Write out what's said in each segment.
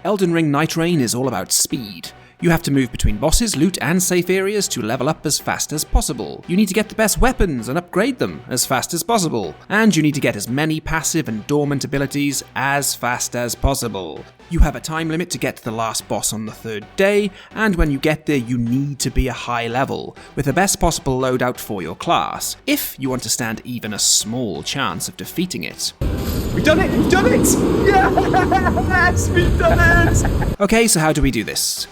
Elden Ring Nightreign is all about speed. You have to move between bosses, loot, and safe areas to level up as fast as possible. You need to get the best weapons and upgrade them as fast as possible. And you need to get as many passive and dormant abilities as fast as possible. You have a time limit to get to the last boss on the 3rd day, and when you get there you need to be a high level, with the best possible loadout for your class, if you want to stand even a small chance of defeating it. We've done it! We've done it! Yes! We've done it! Okay, so how do we do this?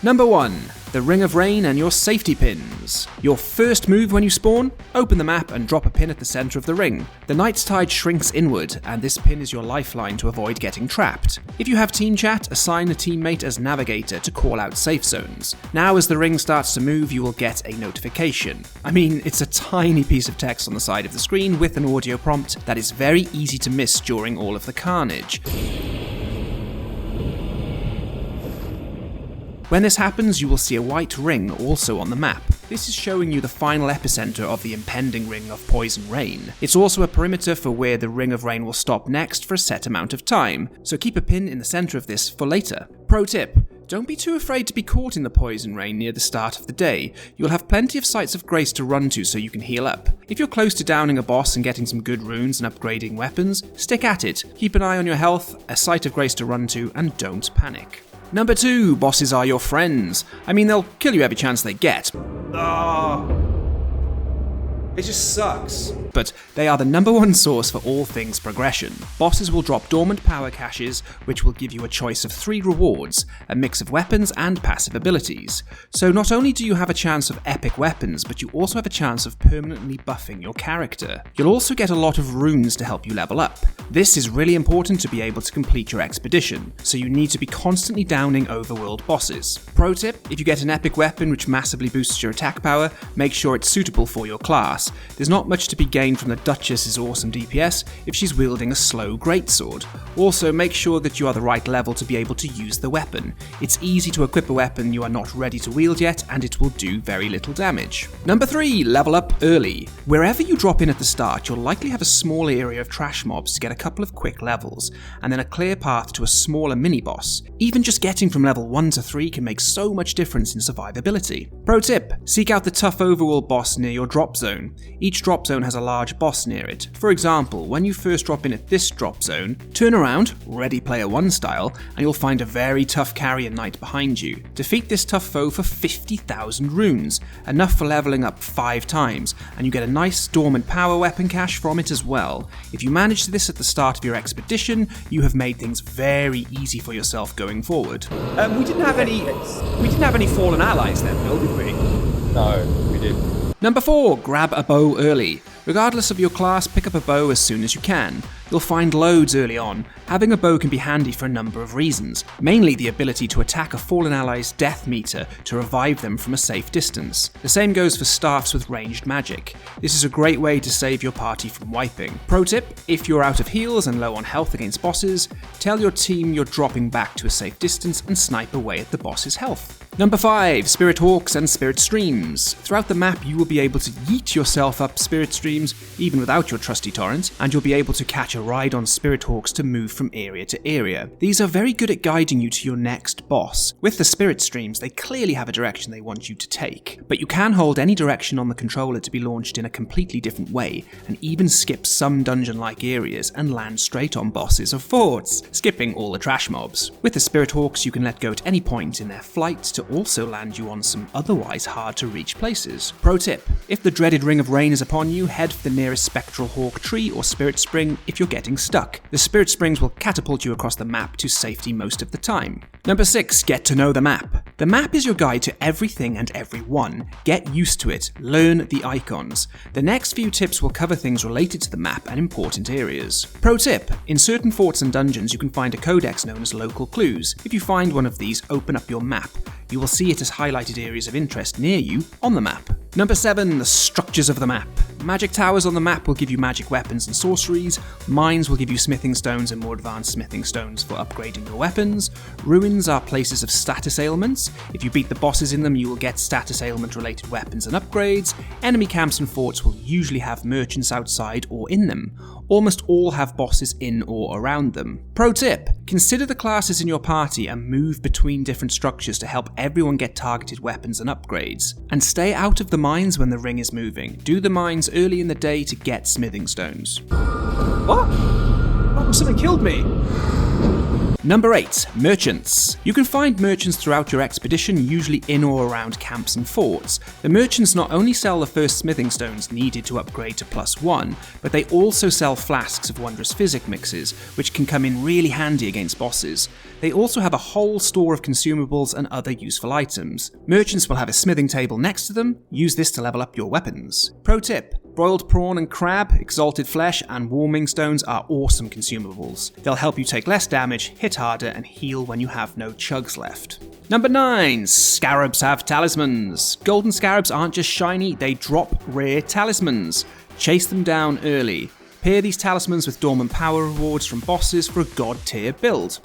Number 1. The Ring of Rain and your safety pins. Your first move when you spawn, open the map and drop a pin at the centre of the ring. The Night's Tide shrinks inward, and this pin is your lifeline to avoid getting trapped. If you have team chat, assign a teammate as navigator to call out safe zones. Now as the ring starts to move, you will get a notification. I mean, it's a tiny piece of text on the side of the screen with an audio prompt that is very easy to miss during all of the carnage. When this happens, you will see a white ring also on the map. This is showing you the final epicenter of the impending ring of poison rain. It's also a perimeter for where the ring of rain will stop next for a set amount of time, so keep a pin in the center of this for later. Pro tip: don't be too afraid to be caught in the poison rain near the start of the day. You'll have plenty of sites of grace to run to so you can heal up. If you're close to downing a boss and getting some good runes and upgrading weapons, stick at it. Keep an eye on your health, a site of grace to run to, and don't panic. Number 2, bosses are your friends. I mean, they'll kill you every chance they get. It just sucks. But they are the number 1 source for all things progression. Bosses will drop dormant power caches, which will give you a choice of 3 rewards, a mix of weapons and passive abilities. So not only do you have a chance of epic weapons, but you also have a chance of permanently buffing your character. You'll also get a lot of runes to help you level up. This is really important to be able to complete your expedition, so you need to be constantly downing overworld bosses. Pro tip: if you get an epic weapon which massively boosts your attack power, make sure it's suitable for your class. There's not much to be gained from the Duchess's awesome DPS if she's wielding a slow greatsword. Also, make sure that you are the right level to be able to use the weapon. It's easy to equip a weapon you are not ready to wield yet, and it will do very little damage. Number 3, level up early. Wherever you drop in at the start, you'll likely have a small area of trash mobs to get a couple of quick levels, and then a clear path to a smaller mini-boss. Even just getting from level 1 to 3 can make so much difference in survivability. Pro tip: seek out the tough overworld boss near your drop zone. Each drop zone has a large boss near it. For example, when you first drop in at this drop zone, turn around, Ready Player 1 style, and you'll find a very tough carrier knight behind you. Defeat this tough foe for 50,000 runes, enough for leveling up 5 times, and you get a nice dormant power weapon cache from it as well. If you manage this at the start of your expedition, you have made things very easy for yourself going forward. We didn't have any fallen allies then, Bill, did we? No, we didn't. Number 4, grab a bow early. Regardless of your class, pick up a bow as soon as you can. You'll find loads early on. Having a bow can be handy for a number of reasons, mainly the ability to attack a fallen ally's death meter to revive them from a safe distance. The same goes for staffs with ranged magic. This is a great way to save your party from wiping. Pro tip: if you're out of heals and low on health against bosses, tell your team you're dropping back to a safe distance and snipe away at the boss's health. Number 5, Spirit Hawks and Spirit Streams. Throughout the map you will be able to yeet yourself up Spirit Streams even without your trusty torrent, and you'll be able to catch a ride on Spirit Hawks to move from area to area. These are very good at guiding you to your next boss. With the Spirit Streams, they clearly have a direction they want you to take, but you can hold any direction on the controller to be launched in a completely different way, and even skip some dungeon-like areas and land straight on bosses or forts, skipping all the trash mobs. With the Spirit Hawks, you can let go at any point in their flight to also land you on some otherwise hard to reach places. Pro tip: if the dreaded Ring of Rain is upon you, head for the nearest Spectral Hawk tree or Spirit Spring if you're getting stuck. The Spirit Springs will catapult you across the map to safety most of the time. Number 6, get to know the map. The map is your guide to everything and everyone. Get used to it, learn the icons. The next few tips will cover things related to the map and important areas. Pro tip: in certain forts and dungeons you can find a codex known as local clues. If you find one of these, open up your map. You will see it as highlighted areas of interest near you on the map. Number 7, the structures of the map. Magic towers on the map will give you magic weapons and sorceries, mines will give you smithing stones and more advanced smithing stones for upgrading your weapons, ruins are places of status ailments, if you beat the bosses in them you will get status ailment related weapons and upgrades, enemy camps and forts will usually have merchants outside or in them, almost all have bosses in or around them. Pro tip, consider the classes in your party and move between different structures to help everyone get targeted weapons and upgrades, and stay out of the mines when the ring is moving. Do the mines early in the day to get smithing stones. What? Oh, something killed me. Number 8. Merchants. You can find merchants throughout your expedition, usually in or around camps and forts. The merchants not only sell the first smithing stones needed to upgrade to +1, but they also sell flasks of wondrous physic mixes, which can come in really handy against bosses. They also have a whole store of consumables and other useful items. Merchants will have a smithing table next to them. Use this to level up your weapons. Pro tip. Broiled prawn and crab, exalted flesh, and warming stones are awesome consumables. They'll help you take less damage, hit harder, and heal when you have no chugs left. Number 9. Scarabs have talismans. Golden scarabs aren't just shiny, they drop rare talismans. Chase them down early. Pair these talismans with dormant power rewards from bosses for a god tier build.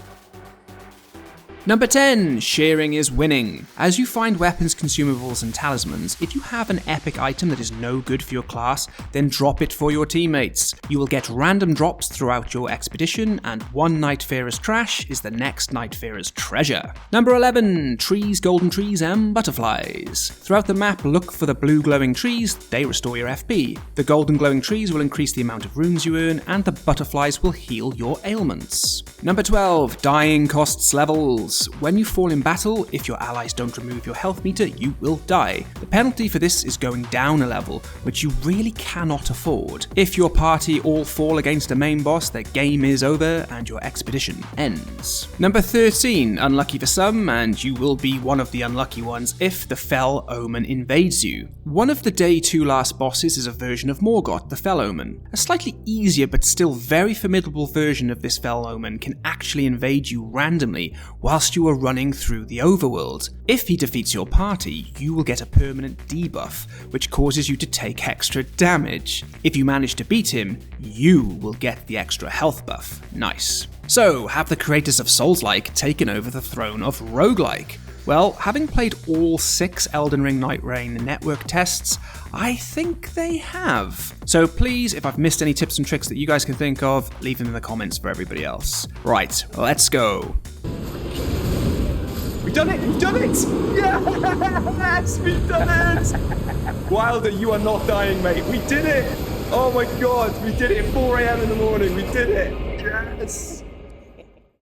Number 10. Sharing is winning. As you find weapons, consumables, and talismans, if you have an epic item that is no good for your class, then drop it for your teammates. You will get random drops throughout your expedition, and one Nightfarers trash is the next Nightfarers treasure. Number 11. Trees, golden trees, and butterflies. Throughout the map, look for the blue glowing trees, they restore your FP. The golden glowing trees will increase the amount of runes you earn, and the butterflies will heal your ailments. Number 12. Dying costs levels. When you fall in battle, if your allies don't remove your health meter, you will die. The penalty for this is going down a level, which you really cannot afford. If your party all fall against a main boss, the game is over and your expedition ends. Number 13. Unlucky for some, and you will be one of the unlucky ones if the Fell Omen invades you. One of the Day 2 last bosses is a version of Morgoth, the Fell Omen. A slightly easier but still very formidable version of this Fell Omen can actually invade you randomly whilst you are running through the overworld. If he defeats your party, you will get a permanent debuff, which causes you to take extra damage. If you manage to beat him, you will get the extra health buff. Nice. So, have the creators of Souls-like taken over the throne of roguelike? Well, having played all 6 Elden Ring Nightreign network tests, I think they have. So please, if I've missed any tips and tricks that you guys can think of, leave them in the comments for everybody else. Right, let's go. We've done it! We've done it! Yes! We've done it! Wilder, you are not dying, mate. We did it! Oh my god, we did it at 4 a.m. in the morning. We did it! Yes!